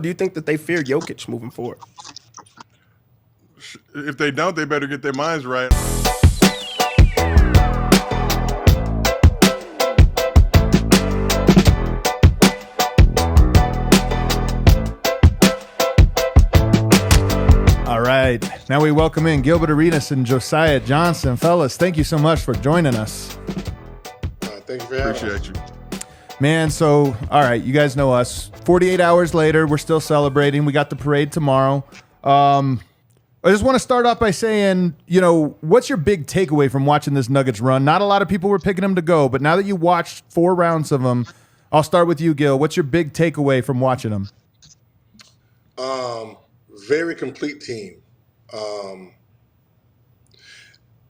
Do you think that they fear Jokic moving forward? If they don't, they better get their minds right. All right. Now we welcome in Gilbert Arenas and Josiah Johnson. Fellas, thank you so much for joining us. Thank you for having us. Appreciate you. Man, so, all right, you guys know us. 48 hours later, we're still celebrating. We got the parade tomorrow. I just want to start off by saying, what's your big takeaway from watching this Nuggets run? Not a lot of people were picking them to go, but now that you watched 4 rounds of them, I'll start with you, Gil. What's your big takeaway from watching them? Very complete team.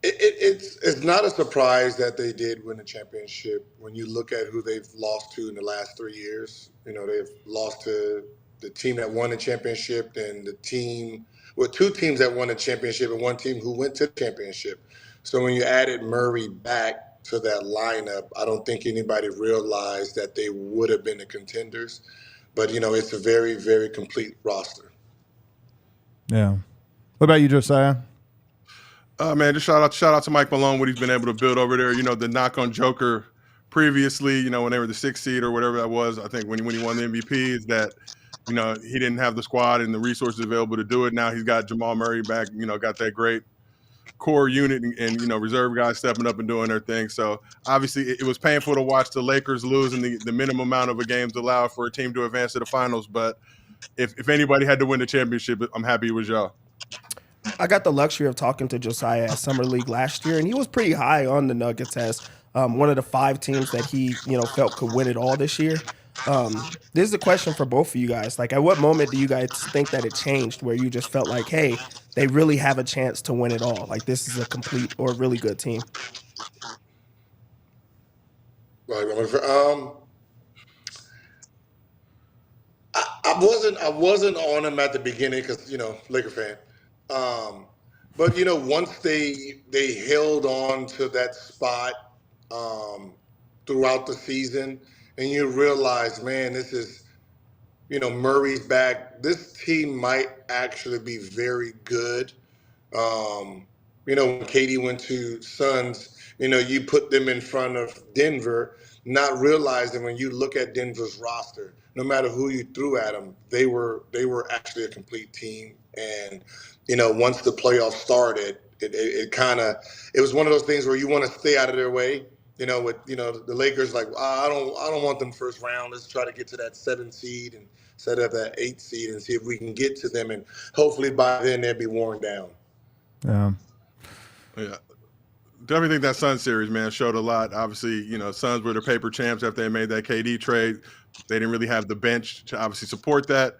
It's not a surprise that they did win the championship when you look at who they've lost to in the last 3 years. They've lost to the team that won the championship and the team, well, 2 teams that won the championship and 1 team who went to the championship. So when you added Murray back to that lineup, I don't think anybody realized that they would have been the contenders. But, it's a very, very complete roster. Yeah. What about you, Josiah? Man, just shout out to Mike Malone, what he's been able to build over there. The knock on Joker previously, when they were the 6th seed or whatever that was, I think when he won the MVP, is that, he didn't have the squad and the resources available to do it. Now he's got Jamal Murray back, got that great core unit and reserve guys stepping up and doing their thing. So obviously it was painful to watch the Lakers lose in the minimum amount of a games allowed for a team to advance to the finals. But if anybody had to win the championship, I'm happy it was y'all. I got the luxury of talking to Josiah at Summer League last year, and he was pretty high on the Nuggets as one of the 5 teams that he felt could win it all this year. This is a question for both of you guys. Like, at what moment do you guys think that it changed where you just felt like, hey, they really have a chance to win it all? Like, this is a complete or really good team. I wasn't on them at the beginning because Laker fan. But once they held on to that spot throughout the season, and you realize, man, this is Murray's back. This team might actually be very good. When Katie went to Suns, you put them in front of Denver, not realizing when you look at Denver's roster, no matter who you threw at them, they were actually a complete team. And once the playoffs started, it was one of those things where you want to stay out of their way. With the Lakers, like, I don't want them first round. Let's try to get to that 7th seed and set up that 8th seed and see if we can get to them. And hopefully by then they'll be worn down. Yeah. Definitely think that Suns series, man, showed a lot. Obviously, Suns were the paper champs after they made that KD trade. They didn't really have the bench to obviously support that.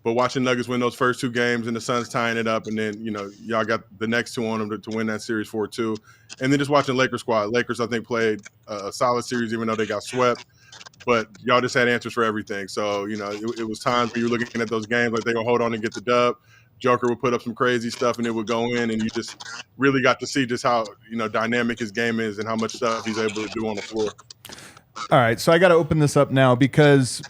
But watching Nuggets win those first 2 games and the Suns tying it up, and then, y'all got the next 2 on them to win that series 4-2. And then just watching Lakers squad. Lakers, I think, played a solid series even though they got swept. But y'all just had answers for everything. So, it was times where you were looking at those games like they would hold on and get the dub. Joker would put up some crazy stuff and it would go in, and you just really got to see just how, dynamic his game is and how much stuff he's able to do on the floor. All right, so I got to open this up now because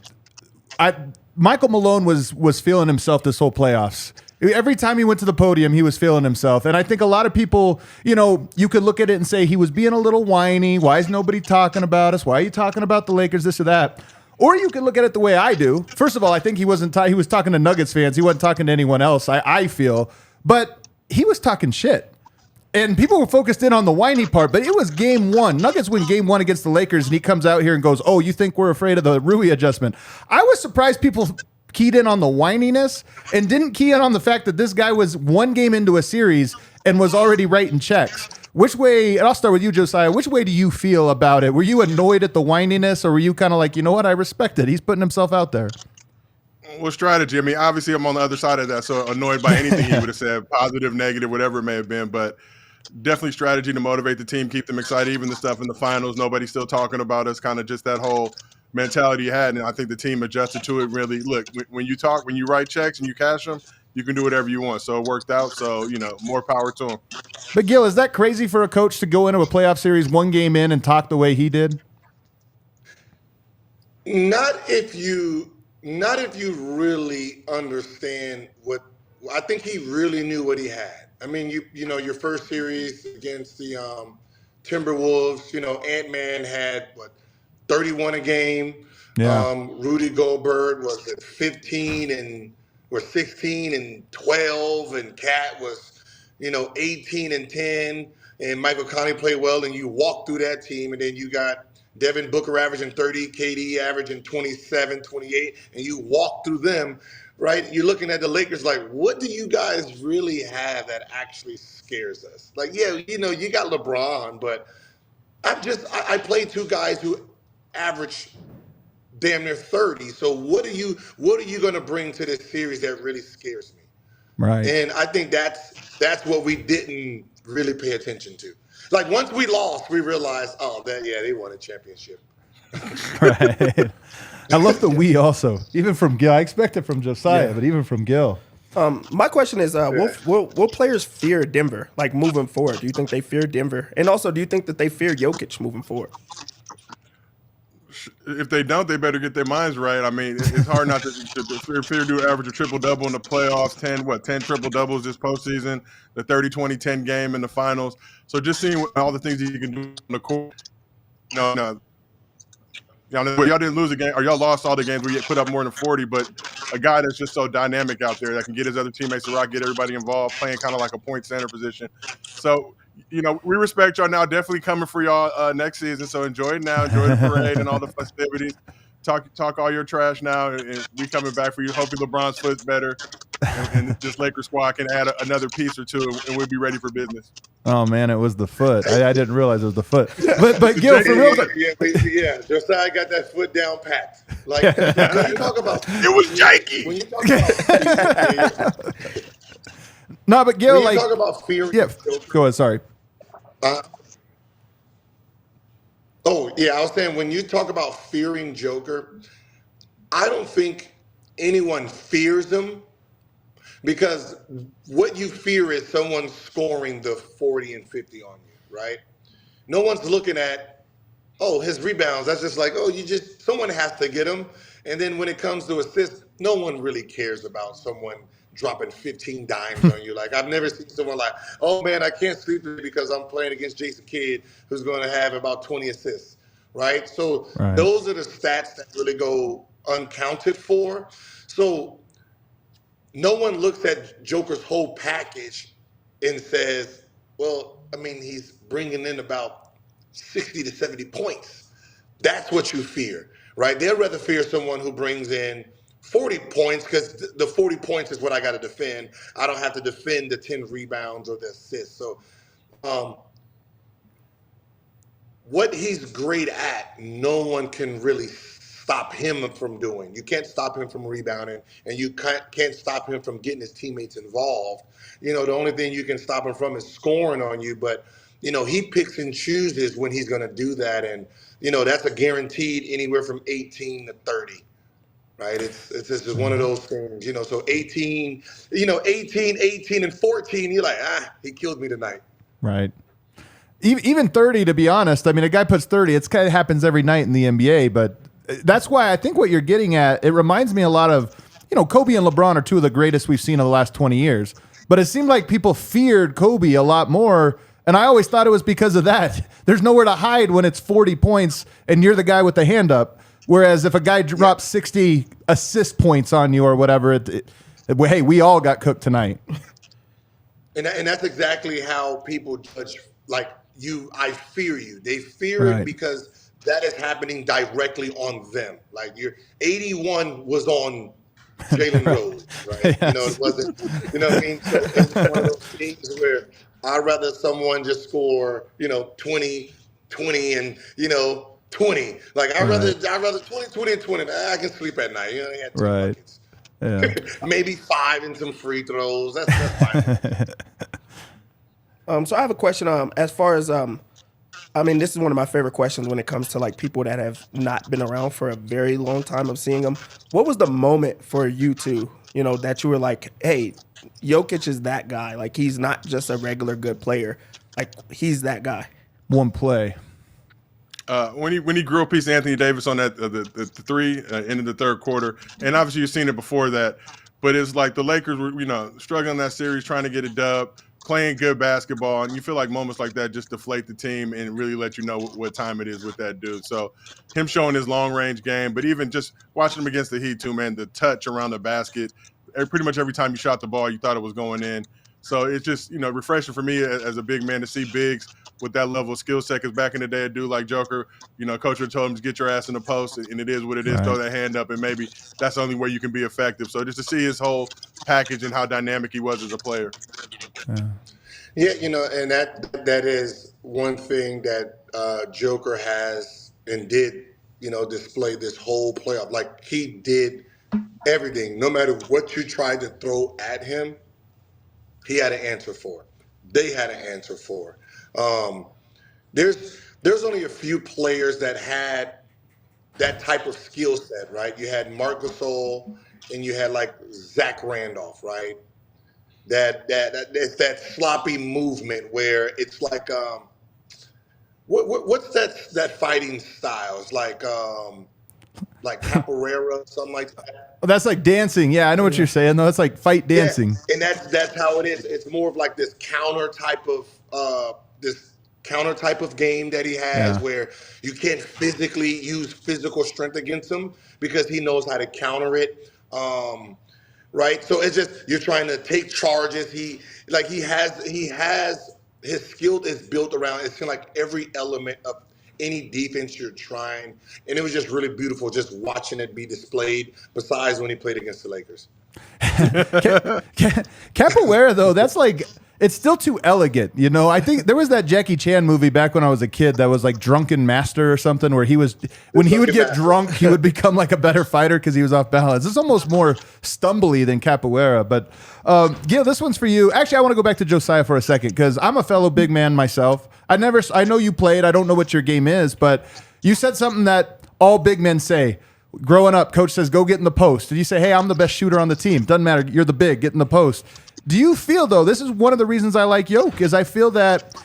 Michael Malone was feeling himself this whole playoffs. Every time he went to the podium, he was feeling himself. And I think a lot of people, you could look at it and say he was being a little whiny. Why is nobody talking about us? Why are you talking about the Lakers, this or that? Or you could look at it the way I do. First of all, I think he was talking to Nuggets fans. He wasn't talking to anyone else, I feel. But he was talking shit. And people were focused in on the whiny part, but it was game 1. Nuggets win game 1 against the Lakers, and he comes out here and goes, oh, you think we're afraid of the Rui adjustment? I was surprised people keyed in on the whininess and didn't key in on the fact that this guy was 1 game into a series and was already writing checks. Which way, and I'll start with you, Josiah, which way do you feel about it? Were you annoyed at the whininess, or were you kind of like, you know what, I respect it. He's putting himself out there. Well, strategy. I mean, obviously I'm on the other side of that, so annoyed by anything he would have said, positive, negative, whatever it may have been. But definitely strategy to motivate the team, keep them excited. Even the stuff in the finals, nobody's still talking about us, kind of just that whole mentality you had. And I think the team adjusted to it really. Look, when you write checks and you cash them, you can do whatever you want. So it worked out. So, more power to him. But Gil, is that crazy for a coach to go into a playoff series 1 game in and talk the way he did? Not if you Not if you really understand what. I think he really knew what he had. I mean, you know your first series against the Timberwolves. You know, Ant-Man had what 31 a game. Yeah. Rudy Gobert was at 15 and or 16 and 12, and Cat was 18 and 10, and Michael Conley played well, and you walk through that team, and then you got Devin Booker averaging 30, KD averaging 27, 28, and you walk through them, right? You're looking at the Lakers like, what do you guys really have that actually scares us? Like, yeah, you got LeBron, but I played two guys who average damn near 30. So what are you going to bring to this series that really scares me? Right. And I think that's what we didn't really pay attention to. Like once we lost, we realized, they won a championship. Right. I love the we also, even from Gil. I expect it from Josiah, but even from Gil. My question is, will players fear Denver, like moving forward? Do you think they fear Denver? And also, do you think that they fear Jokic moving forward? If they don't, they better get their minds right. I mean, it's hard not to fear to average a triple-double in the playoffs, 10 triple-doubles this postseason, the 30-20-10 game in the finals. So just seeing all the things that you can do on the court. No. Y'all didn't lose a game, or y'all lost all the games where you put up more than 40, but a guy that's just so dynamic out there that can get his other teammates to rock, get everybody involved, playing kind of like a point center position. So, we respect y'all now, definitely coming for y'all next season. So enjoy it now, enjoy the parade and all the festivities. Talk all your trash now, and we coming back for you. Hopefully LeBron's foot's better, and this Lakers squad can add another piece or two, and we'll be ready for business. Oh man, it was the foot. I didn't realize it was the foot. But Gil, for real. Yeah. Josiah got that foot down pat. Like when you talk about it was janky. When you talk about no, but Gil, when you talk about fear. Yeah, go ahead. Sorry. I was saying when you talk about fearing Joker, I don't think anyone fears him, because what you fear is someone scoring the 40 and 50 on you, right? No one's looking at, his rebounds. That's just like, someone has to get him. And then when it comes to assists, no one really cares about someone dropping 15 dimes on you. Like, I've never seen someone like, oh man, I can't sleep because I'm playing against Jason Kidd, who's going to have about 20 assists, right? So those are the stats that really go uncounted for. So no one looks at Joker's whole package and says, well, I mean, he's bringing in about 60 to 70 points. That's what you fear, right? They'd rather fear someone who brings in 40 points, because the 40 points is what I got to defend. I don't have to defend the 10 rebounds or the assists. So what he's great at, no one can really stop him from doing. You can't stop him from rebounding, and you can't stop him from getting his teammates involved. The only thing you can stop him from is scoring on you, but he picks and chooses when he's going to do that, and that's a guaranteed anywhere from 18 to 30. Right, it's just one of those things, So 18, 18 and 14, you're like, he killed me tonight. Right. Even 30, to be honest. I mean, a guy puts 30. It kind of happens every night in the NBA, but that's why I think what you're getting at, it reminds me a lot of, Kobe and LeBron are two of the greatest we've seen in the last 20 years. But it seemed like people feared Kobe a lot more, and I always thought it was because of that. There's nowhere to hide when it's 40 points and you're the guy with the hand up. Whereas if a guy drops 60 assist points on you or whatever, hey, we all got cooked tonight. And that's exactly how people judge, like, I fear you. They fear it because that is happening directly on them. Like, your 81 was on Jalen Rose, right? Yes. It wasn't, what I mean? So it's one of those things where I'd rather someone just score, 20, and, 20. Like, I'd rather 20, and 20. I can sleep at night. He had 2 buckets. Yeah. Maybe 5 and some free throws. That's fine. So I have a question. As far as this is one of my favorite questions when it comes to like people that have not been around for a very long time of seeing them. What was the moment for you two, that you were like, hey, Jokic is that guy. Like, he's not just a regular good player. Like, he's that guy. One play. When he grew a piece of Anthony Davis on that the three into the third quarter, and obviously you've seen it before that, but it's like the Lakers were struggling that series, trying to get a dub, playing good basketball, and you feel like moments like that just deflate the team and really let you know what time it is with that dude. So him showing his long range game, but even just watching him against the Heat too, man, the touch around the basket, pretty much every time you shot the ball, you thought it was going in. So it's just refreshing for me as a big man to see bigs with that level of skill set. Because back in the day, a dude like Joker, coach would tell him to get your ass in the post, and it is what it is. Right. Throw that hand up, and maybe that's the only way you can be effective. So just to see his whole package and how dynamic he was as a player. Yeah, and that is one thing that Joker has and did, display this whole playoff. Like, he did everything. No matter what you tried to throw at him, he had an answer for it. They had an answer for it. There's only a few players that had that type of skill set, right? You had Marc Gasol and you had like Zach Randolph, right? That sloppy movement where it's like what's that fighting style? It's like capoeira, something like that. Well, that's like dancing. Yeah, I know what you're saying, though. It's like fight dancing. Yeah, and that's how it is. It's more of like this counter type of game that he has, where you can't physically use physical strength against him because he knows how to counter it. Right? So it's just you're trying to take charges. He has his skill is built around. It's kind of like every element of any defense you're trying, and it was just really beautiful just watching it be displayed. Besides when he played against the Lakers. Capoeira, though, that's like, it's still too elegant, I think there was that Jackie Chan movie back when I was a kid that was like Drunken Master or something, where he would get drunk, he would become like a better fighter because he was off balance. It's almost more stumbly than capoeira. But Gil, this one's for you. Actually, I want to go back to Josiah for a second because I'm a fellow big man myself. I know you played. I don't know what your game is, but you said something that all big men say. Growing up, coach says, go get in the post. Did you say, hey, I'm the best shooter on the team? Doesn't matter. You're the big. Get in the post. Do you feel, though, this is one of the reasons I like Jokic, is I feel that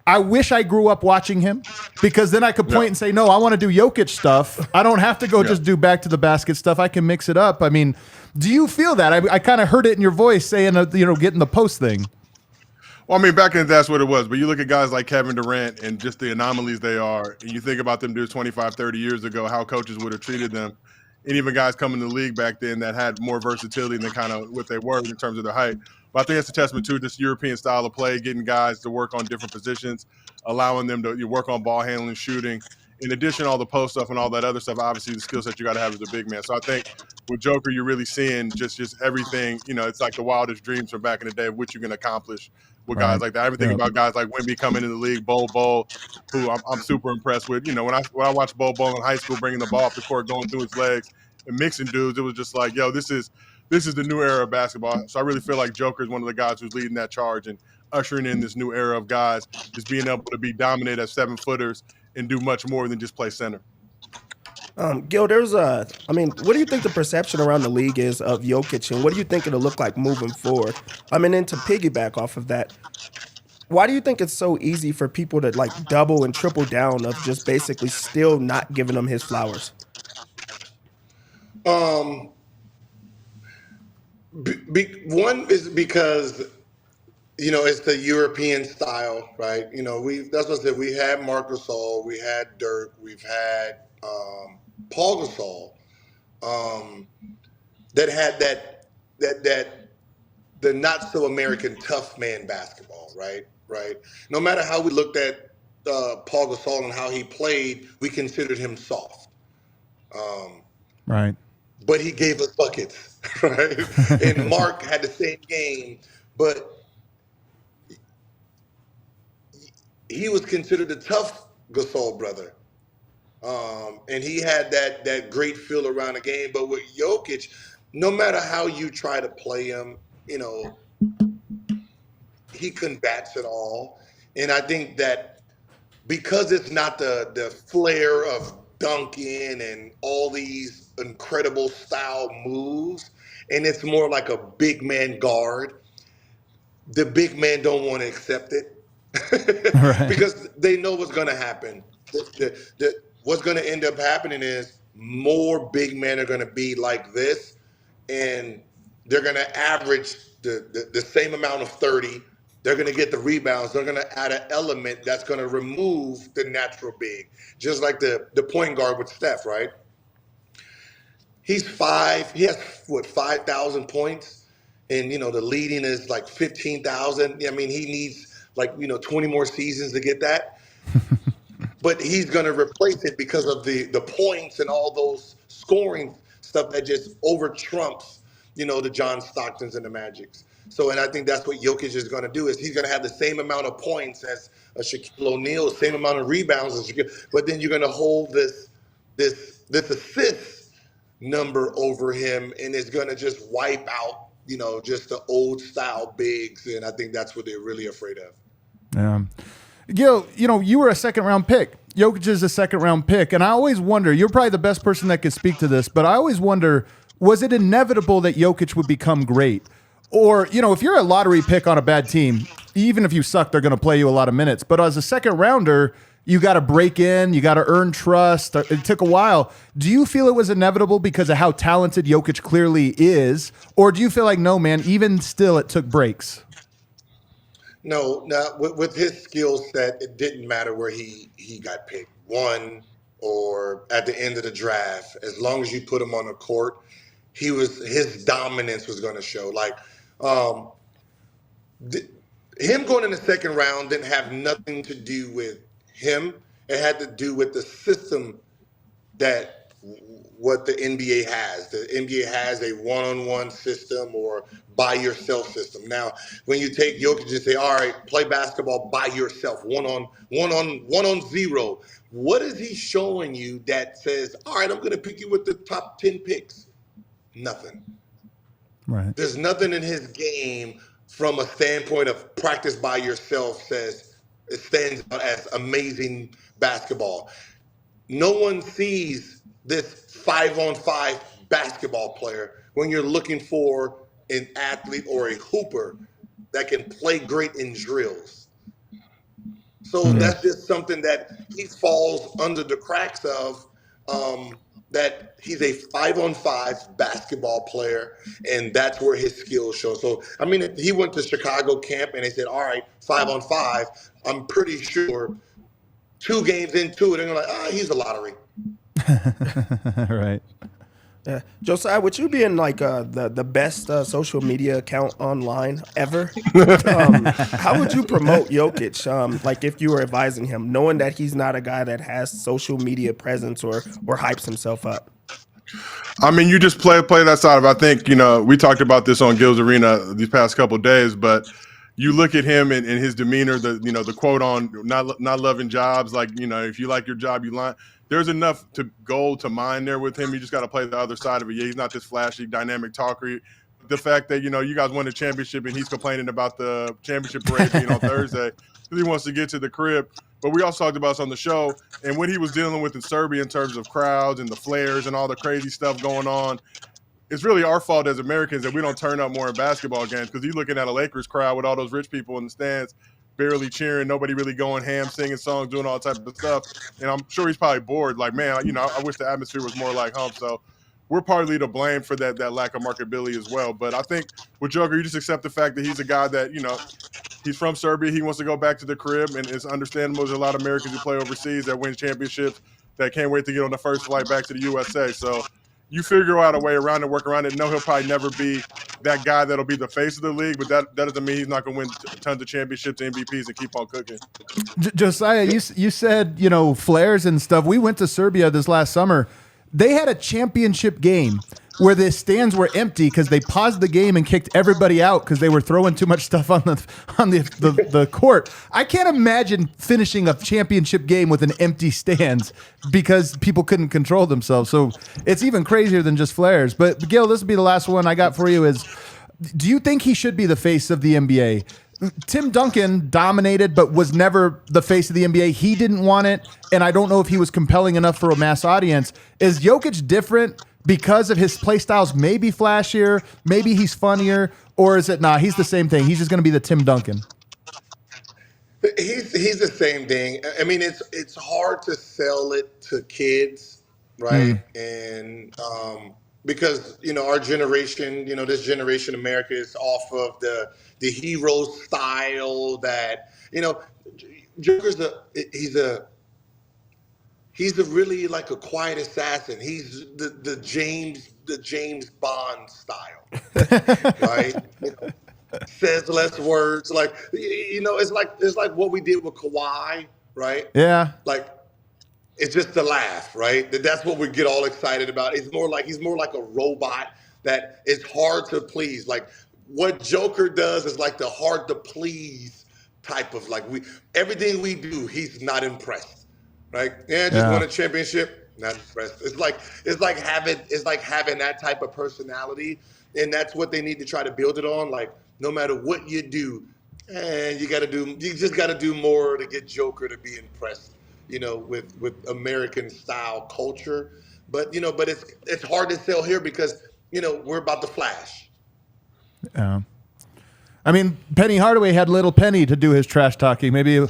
I wish I grew up watching him because then I could point and say, no, I want to do Jokic stuff. I don't have to go just do back to the basket stuff. I can mix it up. I mean, do you feel that? I kind of heard it in your voice saying, get in the post thing. Well, I mean, back then that's what it was. But you look at guys like Kevin Durant and just the anomalies they are, and you think about them dudes 25, 30 years ago, how coaches would have treated them. And even guys coming to the league back then that had more versatility than kind of what they were in terms of their height. But I think it's a testament to this European style of play, getting guys to work on different positions, allowing them to work on ball handling, shooting. In addition, all the post stuff and all that other stuff, obviously the skill set you got to have as a big man. So I think with Joker, you're really seeing just everything. It's like the wildest dreams from back in the day of what you can accomplish with guys like that. I even think about guys like Wemby coming in the league, Bol, who I'm super impressed with. When I watched Bol in high school, bringing the ball up the court, going through his legs and mixing dudes, it was just like, yo, this is the new era of basketball. So I really feel like Joker is one of the guys who's leading that charge and ushering in this new era of guys just being able to be dominant as 7-footers and do much more than just play center. Gil, what do you think the perception around the league is of Jokic, and what do you think it'll look like moving forward? And then to piggyback off of that, why do you think it's so easy for people to like double and triple down of just basically still not giving him his flowers? One is because it's the European style, right? That's what I said. We had Marc Gasol, we had Dirk, we've had Paul Gasol, that had that the not so American tough man basketball, right? No matter how we looked at Paul Gasol and how he played, we considered him soft. Right. But he gave us buckets, right? And Mark had the same game, but he was considered the tough Gasol brother. And he had that great feel around the game. But with Jokic, no matter how you try to play him, he combats it all. And I think that because it's not the flair of dunking and all these incredible style moves, and it's more like a big man guard, the big men don't want to accept it. Right. Because they know what's going to happen. What's going to end up happening is more big men are going to be like this, and they're going to average the same amount of 30. They're going to get the rebounds. They're going to add an element that's going to remove the natural big, just like the point guard with Steph, right? He's 5. He has, 5,000 points, and the leading is like 15,000. I mean, he needs 20 more seasons to get that. But he's going to replace it because of the points and all those scoring stuff that just over trumps, the John Stocktons and the Magics. So, and I think that's what Jokic is going to do, is he's going to have the same amount of points as a Shaquille O'Neal, same amount of rebounds as Shaquille, but then you're going to hold this assist number over him, and it's going to just wipe out, just the old style bigs. And I think that's what they're really afraid of. Yeah. Gil, you were a second-round pick. Jokic is a second-round pick. And I always wonder, you're probably the best person that could speak to this, but I always wonder, was it inevitable that Jokic would become great? Or, if you're a lottery pick on a bad team, even if you suck, they're going to play you a lot of minutes. But as a second-rounder, you got to break in, you got to earn trust. It took a while. Do you feel it was inevitable because of how talented Jokic clearly is? Or do you feel like, no, man, even still it took breaks? No, with his skill set, it didn't matter where he got picked, 1 or at the end of the draft. As long as you put him on the court, his dominance was going to show. Him going in the second round didn't have nothing to do with him. It had to do with the system what the NBA has. The NBA has a one-on-one system or by yourself system. Now, when you take Jokic and say, all right, play basketball by yourself, one on zero, what is he showing you that says, all right, I'm going to pick you with the top 10 picks? Nothing. Right. There's nothing in his game from a standpoint of practice by yourself says it stands out as amazing basketball. No one sees this 5-on-5 basketball player when you're looking for an athlete or a hooper that can play great in drills. So that's just something that he falls under the cracks of, that he's a 5-on-5 basketball player, and that's where his skills show. So, I mean, he went to Chicago camp and they said, all right, 5-on-5. I'm pretty sure 2 games into it, they're like, he's a lottery. Right. Yeah. Josiah, would you be in the best social media account online ever? How would you promote Jokic? If you were advising him, knowing that he's not a guy that has social media presence or hypes himself up? I mean, you just play that side of it. I think, we talked about this on Gil's Arena these past couple of days, but you look at him and his demeanor, the quote on not loving jobs, if you like your job, you lie. There's enough gold to mine there with him. You just got to play the other side of it. Yeah, he's not this flashy, dynamic talker. The fact that, you guys won the championship and he's complaining about the championship parade being on Thursday because he wants to get to the crib. But we also talked about this on the show, and what he was dealing with in Serbia in terms of crowds and the flares and all the crazy stuff going on, it's really our fault as Americans that we don't turn up more in basketball games, because you're looking at a Lakers crowd with all those rich people in the stands barely cheering, nobody really going ham, singing songs, doing all type of stuff. And I'm sure he's probably bored. Like, man, I wish the atmosphere was more like home. So we're partly to blame for that lack of marketability as well. But I think with Joker, you just accept the fact that he's a guy that, he's from Serbia. He wants to go back to the crib, and it's understandable. There's a lot of Americans who play overseas that win championships that can't wait to get on the first flight back to the USA. So you figure out a way around it, work around it. No, he'll probably never be that guy that'll be the face of the league, but that doesn't mean he's not going to win tons of championships, MVPs, and keep on cooking. Josiah, you said, flares and stuff. We went to Serbia this last summer. They had a championship game where the stands were empty because they paused the game and kicked everybody out because they were throwing too much stuff on the court. I can't imagine finishing a championship game with an empty stands because people couldn't control themselves. So it's even crazier than just flares. But Gil, this will be the last one I got for you is, do you think he should be the face of the NBA? Tim Duncan dominated, but was never the face of the NBA. He didn't want it, and I don't know if he was compelling enough for a mass audience. Is Jokic different because of his play styles? Maybe flashier, maybe he's funnier, or is it he's the same thing? He's just going to be the Tim Duncan. He's he's the same thing. I mean, it's hard to sell it to kids, right? And because our generation, this generation America is off of the hero style that Joker's he's a really like a quiet assassin. He's the James Bond style, right? Says less words. Like it's like what we did with Kawhi, right? Yeah. Like it's just a laugh, right? That's what we get all excited about. He's more like a robot that is hard to please. Like what Joker does is like the hard to please type of everything we do, he's not impressed. Right? Yeah, just won a championship, not impressed. It's like having that type of personality, and that's what they need to try to build it on. Like no matter what you do, you just gotta do more to get Joker to be impressed, with American style culture. But but it's hard to sell here because we're about to flash. Yeah. I mean, Penny Hardaway had little Penny to do his trash talking. Maybe a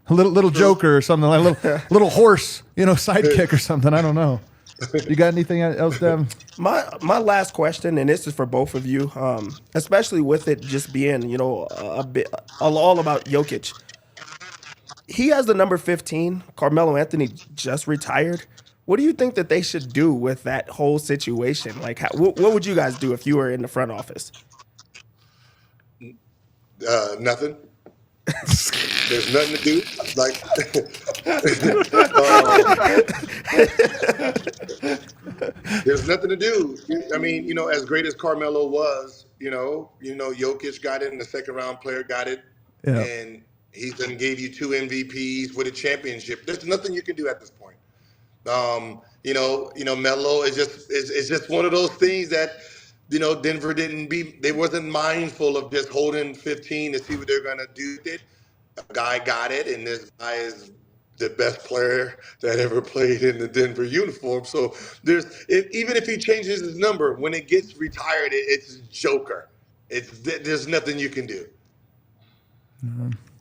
little Joker or something, like a little horse, sidekick or something. I don't know. You got anything else, Devin? My last question, and this is for both of you, especially with it just being, a bit all about Jokic. He has the number 15. Carmelo Anthony just retired. What do you think that they should do with that whole situation? Like, what would you guys do if you were in the front office? Nothing. There's nothing to do. Like, there's nothing to do. I mean, as great as Carmelo was, Jokic got it, and the second round player got it, and he then gave you 2 MVPs with a championship. There's nothing you can do at this point. Melo is just one of those things that. Denver they wasn't mindful of just holding 15 to see what they're going to do with it. A guy got it, and this guy is the best player that ever played in the Denver uniform. So even if he changes his number, when it gets retired, it's Joker. There's nothing you can do.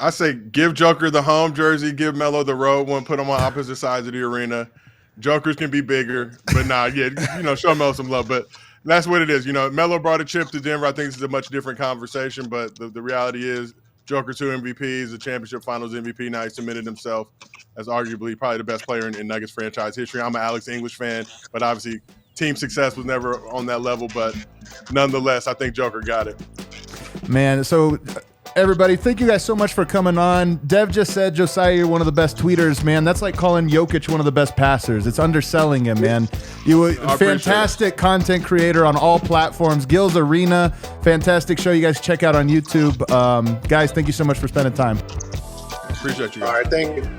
I say give Joker the home jersey, give Melo the road one, put them on opposite sides of the arena. Jokers can be bigger, but show Melo some love. But that's what it is. Melo brought a chip to Denver. I think this is a much different conversation, but the reality is Joker 2 MVPs, the championship finals MVP. Now he submitted himself as arguably probably the best player in Nuggets franchise history. I'm an Alex English fan, but obviously team success was never on that level. But nonetheless, I think Joker got it. Man, so everybody, thank you guys so much for coming on. Dev just said, Josiah, you're one of the best tweeters, man. That's like calling Jokic one of the best passers. It's underselling him, man. You were a fantastic content creator on all platforms. Gil's Arena, fantastic show you guys check out on YouTube. Guys, thank you so much for spending time. Appreciate you guys. All right, thank you.